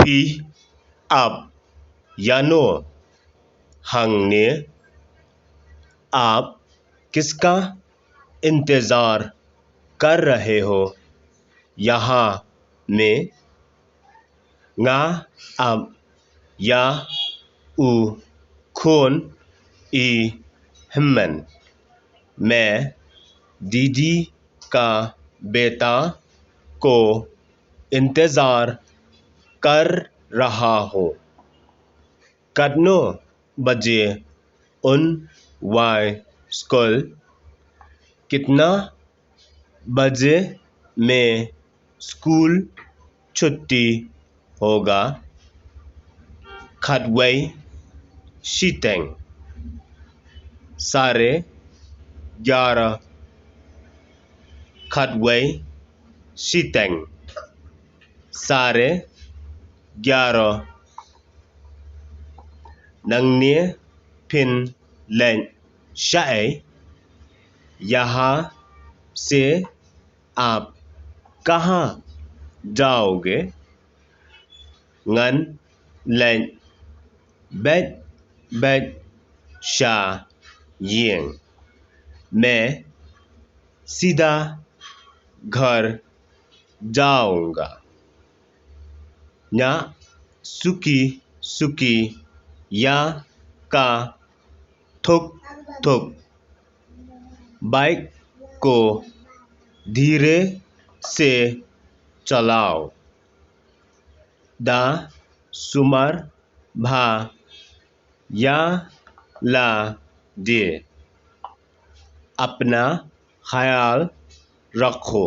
P up या no हंगने आप किसका इंतज़ार कर रहे हो यहाँ में nga अब या उ खून ई हिम्मन मैं दीदी का बेटा को इंतज़ार कर रहा हूँ कितने बजे उन वाई स्कूल कितना बजे में स्कूल छुट्टी होगा खटवई शीतेंग 11:30 खटवई शीतेंग 11:30 नंगने फिन लें शाय यहाँ से आप कहाँ जाओगे ngân lệnh bet bet शा यिंग मैं सीधा घर जाऊंगा न्या सुकी सुकी या का थुक थुक बाइक को धीरे से चलाओ दा सुमर भा या ला दे अपना ख्याल रखो